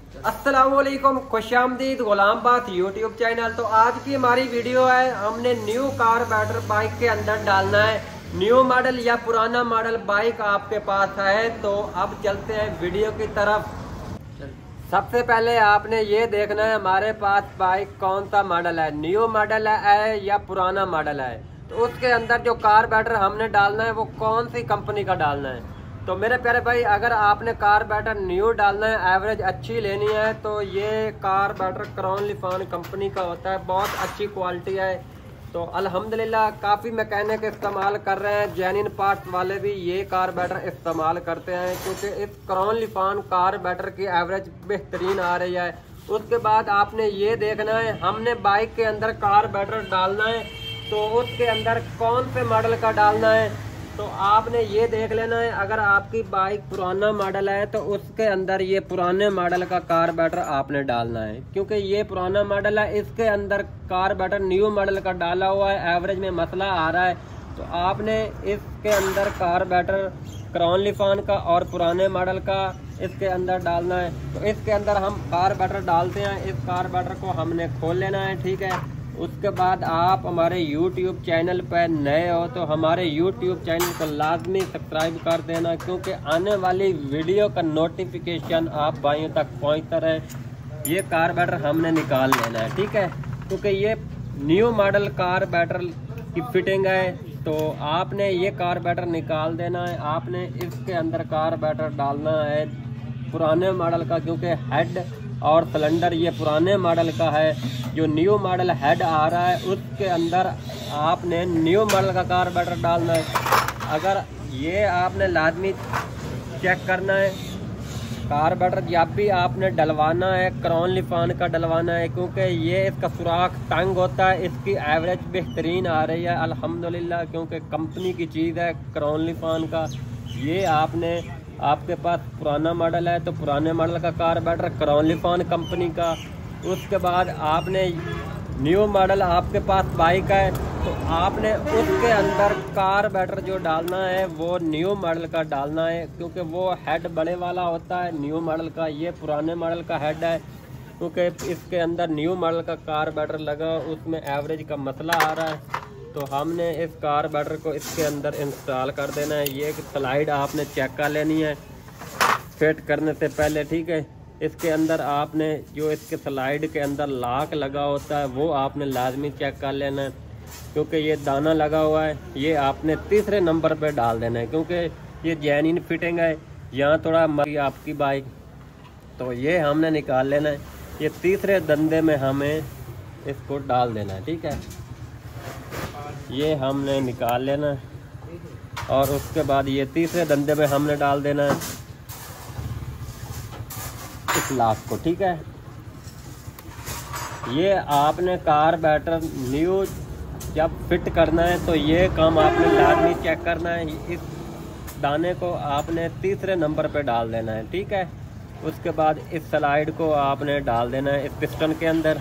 अस्सलामुअलैकुम, खुशामदीद गुलाम बात YouTube channel. तो आज की हमारी वीडियो है, हमने न्यू कार्बोरेटर बाइक के अंदर डालना है। न्यू मॉडल या पुराना मॉडल बाइक आपके पास है तो अब चलते हैं वीडियो की तरफ। सबसे पहले आपने ये देखना है हमारे पास बाइक कौन सा मॉडल है, न्यू मॉडल है या पुराना मॉडल है। तो उसके अंदर जो कार्बोरेटर हमने डालना है वो कौन सी कंपनी का डालना है। तो मेरे प्यारे भाई, अगर आपने कार्बोरेटर न्यू डालना है, एवरेज अच्छी लेनी है, तो ये कार्बोरेटर क्रॉन लिफान कंपनी का होता है, बहुत अच्छी क्वालिटी है। तो अल्हम्दुलिल्लाह काफ़ी मैकेनिक इस्तेमाल कर रहे हैं, जेन्युइन पार्ट्स वाले भी ये कार्बोरेटर इस्तेमाल करते हैं, क्योंकि इस क्रॉन लिफान कार्बोरेटर की एवरेज बेहतरीन आ रही है। उसके बाद आपने ये देखना है, हमने बाइक के अंदर कार्बोरेटर डालना है तो उसके अंदर कौन से मॉडल का डालना है। तो आपने ये देख लेना है, अगर आपकी बाइक पुराना मॉडल है तो उसके अंदर ये पुराने मॉडल का कार्बोरेटर आपने डालना है, क्योंकि ये पुराना मॉडल है, इसके अंदर कार्बोरेटर न्यू मॉडल का डाला हुआ है, एवरेज में मसला आ रहा है। तो आपने इसके अंदर कार्बोरेटर क्रॉन लिफान का और पुराने मॉडल का इसके अंदर डालना है। तो इसके अंदर हम कार्बोरेटर डालते हैं, इस कार्बोरेटर को हमने खोल लेना है, ठीक है। उसके बाद आप हमारे YouTube चैनल पर नए हो तो हमारे YouTube चैनल को लाजमी सब्सक्राइब कर देना, क्योंकि आने वाली वीडियो का नोटिफिकेशन आप भाइयों तक पहुंचता रहे। ये कार्बोरेटर हमने निकाल लेना है, ठीक है, क्योंकि ये न्यू मॉडल कार्बोरेटर की फिटिंग है। तो आपने ये कार्बोरेटर निकाल देना है, आपने इसके अंदर कार्बोरेटर डालना है पुराने मॉडल का, क्योंकि हेड और सिलेंडर ये पुराने मॉडल का है। जो न्यू मॉडल हेड आ रहा है उसके अंदर आपने न्यू मॉडल का कार्बोरेटर डालना है। अगर ये आपने लाजमी चेक करना है, कार्बोरेटर जब भी आपने डलवाना है क्रॉन लिफान का डलवाना है, क्योंकि ये इसका सुराख तंग होता है। इसकी एवरेज बेहतरीन आ रही है अल्हम्दुलिल्लाह, क्योंकि कंपनी की चीज़ है क्रॉन लिफान का। ये आपने आपके पास पुराना मॉडल है तो पुराने मॉडल का कार्बोरेटर क्रॉन लिफान कंपनी का। उसके बाद आपने न्यू मॉडल आपके पास बाइक है तो आपने उसके अंदर कार्बोरेटर जो डालना है वो न्यू मॉडल का डालना है, क्योंकि वो हेड बड़े वाला होता है न्यू मॉडल का। ये पुराने मॉडल का हेड है, क्योंकि इसके अंदर न्यू मॉडल का कार्बोरेटर लगा, उसमें एवरेज का मसला आ रहा है। तो हमने इस कार्बोरेटर को इसके अंदर इंस्टॉल कर देना है। ये स्लाइड आपने चेक कर लेनी है फिट करने से पहले, ठीक है। इसके अंदर आपने जो इसके स्लाइड के अंदर लॉक लगा होता है वो आपने लाजमी चेक कर लेना है, क्योंकि ये दाना लगा हुआ है, ये आपने तीसरे नंबर पे डाल देना है, क्योंकि ये जेन्युइन फिटिंग है। यहाँ थोड़ा मरी आपकी बाइक, तो ये हमने निकाल लेना है। ये तीसरे धंधे में हमें इसको डाल देना है, ठीक है। ये हमने निकाल लेना है और उसके बाद ये तीसरे धंधे में हमने डाल देना है इस लॉक को, ठीक है। ये आपने कार्बोरेटर न्यू जब फिट करना है तो ये काम आपने लाजमी चेक करना है। इस दाने को आपने तीसरे नंबर पे डाल देना है, ठीक है। उसके बाद इस स्लाइड को आपने डाल देना है इस पिस्टन के अंदर।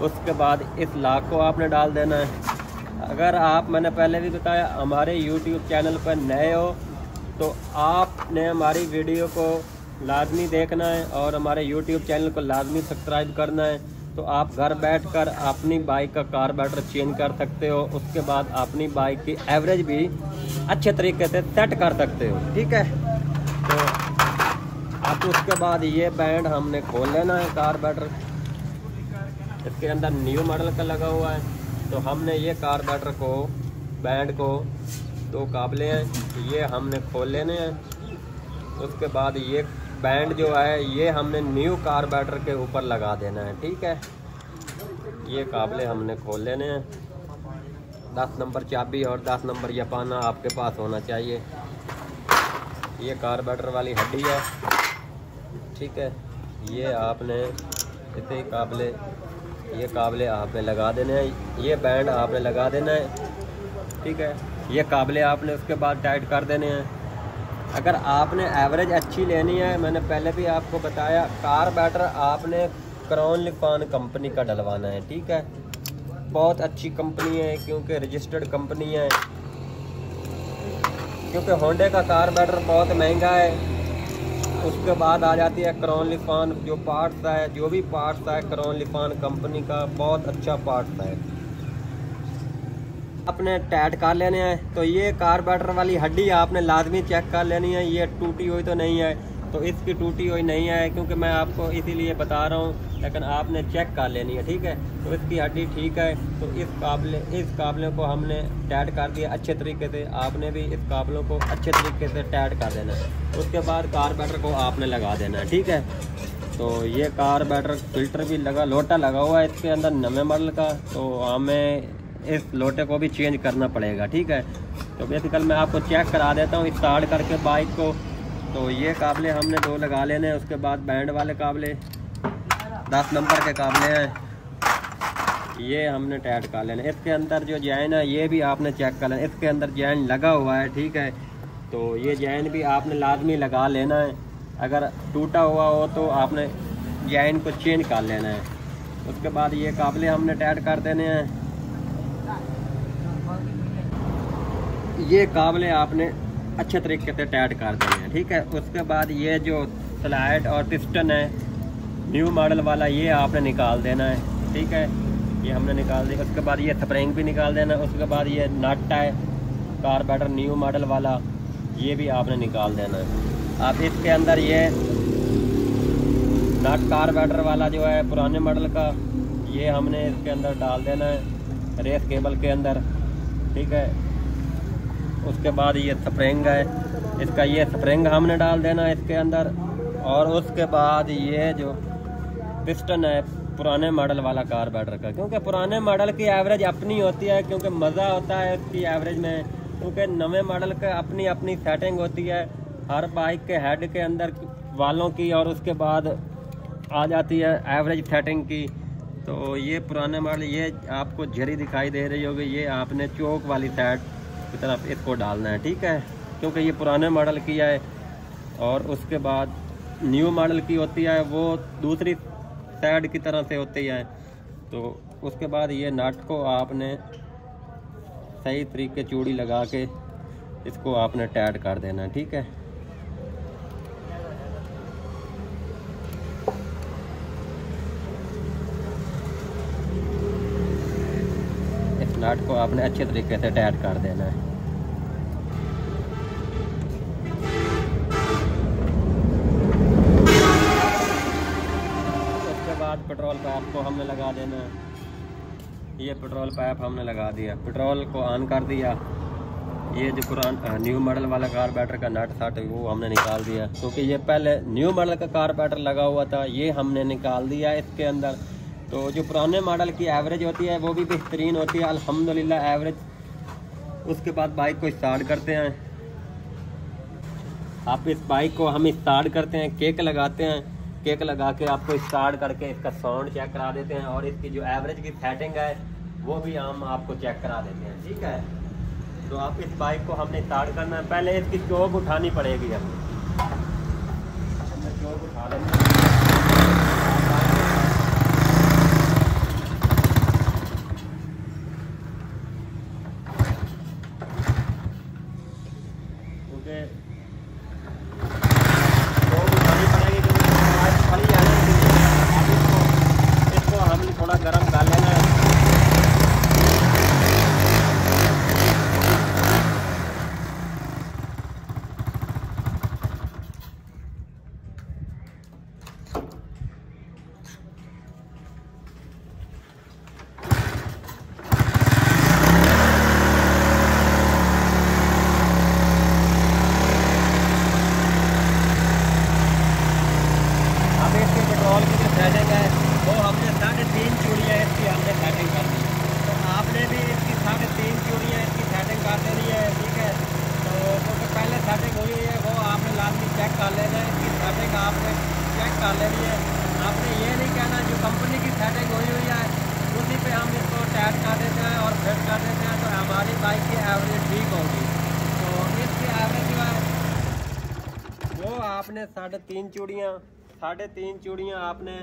उसके बाद इस लॉक को आपने डाल देना है। अगर आप, मैंने पहले भी बताया, हमारे YouTube चैनल पर नए हो तो आपने हमारी वीडियो को लाजमी देखना है और हमारे YouTube चैनल को लाजमी सब्सक्राइब करना है। तो आप घर बैठकर अपनी बाइक का कार्बोरेटर चेंज कर सकते हो। उसके बाद अपनी बाइक की एवरेज भी अच्छे तरीके से सेट कर सकते हो, ठीक है। तो अब उसके बाद ये बैंड हमने खोल लेना है कार्बोरेटर, इसके अंदर न्यू मॉडल का लगा हुआ है। तो हमने ये कार्बोरेटर को, बैंड को, दो काबले हैं, ये हमने खोल लेने हैं। उसके बाद ये बैंड जो है ये हमने न्यू कार्बोरेटर के ऊपर लगा देना है, ठीक है। ये काबले हमने खोल लेने हैं। 10 नंबर चाबी और 10 नंबर यपाना आपके पास होना चाहिए। ये कार्बोरेटर वाली हड्डी है, ठीक है। ये आपने इसे काबले, ये काबले आपने लगा देने हैं, ये बैंड आपने लगा देना है, ठीक है। ये काबले आपने उसके बाद टाइट कर देने हैं। अगर आपने एवरेज अच्छी लेनी है, मैंने पहले भी आपको बताया, कार्बोरेटर आपने क्रॉन लिफान कंपनी का डलवाना है, ठीक है। बहुत अच्छी कंपनी है, क्योंकि रजिस्टर्ड कंपनी है, क्योंकि होंडे का कार्बोरेटर बहुत महंगा है। उसके बाद आ जाती है क्रॉन लिफान। जो पार्ट्स है, जो भी पार्ट्स है क्रॉन लिफान कंपनी का बहुत अच्छा पार्ट्स है। आपने टाइट कर लेने हैं। तो ये कार्बोरेटर वाली हड्डी आपने लाजमी चेक कर लेनी है, ये टूटी हुई तो नहीं है। तो इसकी टूटी हुई नहीं है क्योंकि मैं आपको इसीलिए बता रहा हूँ, लेकिन आपने चेक कर लेनी है, ठीक है। तो इसकी हड्डी ठीक है। तो इस काबले को हमने टाइट कर दिया अच्छे तरीके से। आपने भी इस काबलों को अच्छे तरीके से टाइट कर देना है। उसके बाद कार्बोरेटर को आपने लगा देना है, ठीक है। तो ये कार्बोरेटर फिल्टर भी लगा, लोटा लगा हुआ है इसके अंदर नवे मॉडल का। तो हमें इस लोटे को भी चेंज करना पड़ेगा, ठीक है। तो बेसिकल मैं आपको चेक करा देता हूँ स्टार्ट करके बाइक को। तो ये काबले हमने 2 लगा लेने हैं। उसके बाद बैंड वाले काबले 10 नंबर के काबले हैं, ये हमने टाइट कर लेना। इसके अंदर जो जैन है ये भी आपने चेक कर लेना, इसके अंदर जैन लगा हुआ है, ठीक है। तो ये जैन भी आपने लाजमी लगा लेना है। अगर टूटा हुआ हो तो आपने जैन को चेंज कर लेना है। उसके बाद ये काबले हमने टाइट कर देने हैं। ये काबले आपने अच्छे तरीके से टाइट कर देने हैं, ठीक है। उसके बाद ये जो स्लाइड और पिस्टन है न्यू मॉडल वाला, ये आपने निकाल देना है, ठीक है। ये हमने निकाल दिया। उसके बाद ये स्प्रिंग भी निकाल देना है। उसके बाद ये नट है कार्बोरेटर न्यू मॉडल वाला, ये भी आपने निकाल देना है। अब इसके अंदर ये नट कार्बोरेटर वाला जो है पुराने मॉडल का, ये हमने इसके अंदर डाल देना है रेस केबल के अंदर, ठीक है। उसके बाद ये स्प्रिंग है इसका, ये स्प्रिंग हमने डाल देना है इसके अंदर। और उसके बाद ये जो पिस्टन है पुराने मॉडल वाला कार्बोरेटर का, क्योंकि पुराने मॉडल की एवरेज अपनी होती है, क्योंकि मज़ा होता है इसकी एवरेज में। क्योंकि नवे मॉडल का अपनी अपनी सेटिंग होती है हर बाइक के हेड के अंदर वालों की, और उसके बाद आ जाती है एवरेज सेटिंग की। तो ये पुराने मॉडल, ये आपको झरी दिखाई दे रही होगी, ये आपने चौक वाली साइड की तरफ इसको डालना है, ठीक है, क्योंकि ये पुराने मॉडल की है। और उसके बाद न्यू मॉडल की होती है वो दूसरी साइड की तरह से होती है। तो उसके बाद ये नट को आपने सही तरीके चूड़ी लगा के इसको आपने टाइट कर देना है, ठीक है। इस नट को आपने अच्छे तरीके से टाइट कर देना है। पेट्रोल पाइप को हमने लगा देना है। ये पेट्रोल पाइप हमने लगा दिया, पेट्रोल को ऑन कर दिया। ये जो पुराना न्यू मॉडल वाला कार्बोरेटर का नट था वो हमने निकाल दिया, क्योंकि ये पहले न्यू मॉडल का कार्बोरेटर लगा हुआ था, ये हमने निकाल दिया इसके अंदर। तो जो पुराने मॉडल की एवरेज होती है वो भी बेहतरीन होती है अल्हम्दुलिल्लाह एवरेज। उसके बाद बाइक को स्टार्ट करते हैं। आप इस बाइक को हम स्टार्ट करते हैं, केक लगाते हैं। केक लगा के आपको स्टार्ट करके इसका साउंड चेक करा देते हैं, और इसकी जो एवरेज की सेटिंग है वो भी हम आपको चेक करा देते हैं, ठीक है। तो आप इस बाइक को हमने स्टार्ट करना है। पहले इसकी चौक उठानी पड़ेगी, हमने चौक उठा लेनी है। थोड़ा गर्म कर लेना है। अब इसके पेट्रोल की जो सेटिंग है वो हमने 3.5 चूड़ियाँ इसकी हमने सेटिंग कर दी। तो आपने भी इसकी 3.5 चूड़ियाँ इसकी सेटिंग कर देनी है, ठीक है। तो क्योंकि पहले सेटिंग हुई है वो आपने लाजमी चेक कर लेना है, इसकी सेटिंग आपने चेक कर लेनी है। आपने ये नहीं कहना जो कंपनी की सेटिंग हुई है उसी पे हम इसको टाइट कर देते हैं और फिट कर देते हैं, तो हमारी बाइक की एवरेज ठीक होगी। तो इसकी एवरेज जो है वो आपने 3.5 चूड़ियाँ आपने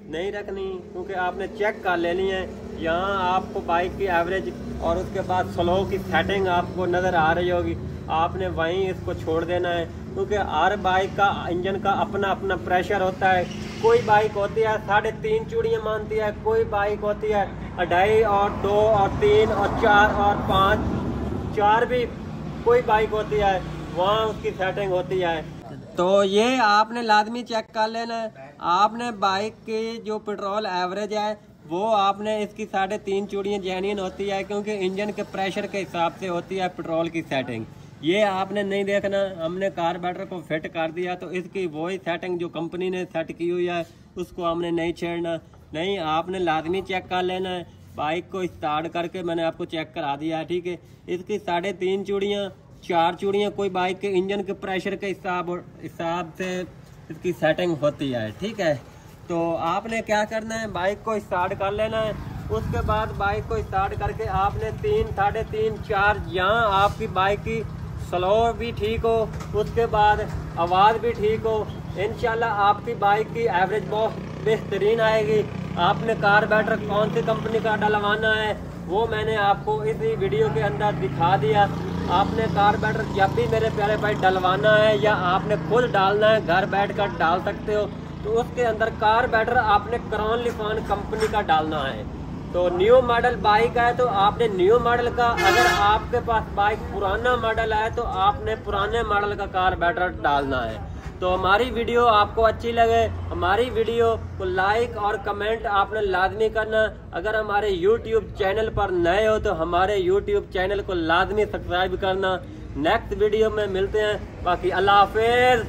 नहीं रखनी, क्योंकि आपने चेक कर लेनी है। यहाँ आपको बाइक की एवरेज और उसके बाद स्लो की सेटिंग आपको नज़र आ रही होगी, आपने वहीं इसको छोड़ देना है। क्योंकि हर बाइक का इंजन का अपना अपना प्रेशर होता है। कोई बाइक होती है 3.5 चूड़ियाँ मानती है, कोई बाइक होती है 2.5 और 2 और 3 और 4 और 5, 4 भी कोई बाइक होती है, वहाँ उसकी सेटिंग होती है। तो ये आपने लाजमी चेक कर लेना है। आपने बाइक की जो पेट्रोल एवरेज है वो आपने इसकी 3.5 चूड़ियाँ जेन्युइन होती है, क्योंकि इंजन के प्रेशर के हिसाब से होती है पेट्रोल की सेटिंग। ये आपने नहीं देखना, हमने कार्बोरेटर को फिट कर दिया तो इसकी वही सेटिंग जो कंपनी ने सेट की हुई है उसको हमने नहीं छेड़ना। नहीं, आपने लाजमी चेक कर लेना है। बाइक को स्टार्ट करके मैंने आपको चेक करा दिया है, ठीक है। इसकी 3.5 चूड़ियाँ, 4 चूड़ियाँ कोई बाइक के इंजन के प्रेशर के हिसाब से इसकी सेटिंग होती है, ठीक है। तो आपने क्या करना है, बाइक को स्टार्ट कर लेना है। उसके बाद बाइक को स्टार्ट करके आपने 3, 3.5, 4 जहाँ आपकी बाइक की स्लो भी ठीक हो, उसके बाद आवाज़ भी ठीक हो, इंशाल्लाह आपकी बाइक की एवरेज बहुत बेहतरीन आएगी। आपने कार्बोरेटर कौन सी कंपनी का डलवाना है वो मैंने आपको इसी वीडियो के अंदर दिखा दिया। आपने कार्बोरेटर जब भी मेरे प्यारे भाई डलवाना है या आपने खुद डालना है, घर बैठ कर डाल सकते हो। तो उसके अंदर कार्बोरेटर आपने क्रॉन लिफान कंपनी का डालना है। तो न्यू मॉडल बाइक है तो आपने न्यू मॉडल का, अगर आपके पास बाइक पुराना मॉडल है तो आपने पुराने मॉडल का कार्बोरेटर डालना है। तो हमारी वीडियो आपको अच्छी लगे, हमारी वीडियो को लाइक और कमेंट आपने लाजमी करना। अगर हमारे YouTube चैनल पर नए हो तो हमारे YouTube चैनल को लाजमी सब्सक्राइब करना। नेक्स्ट वीडियो में मिलते हैं, बाकी अल्लाह हाफिज।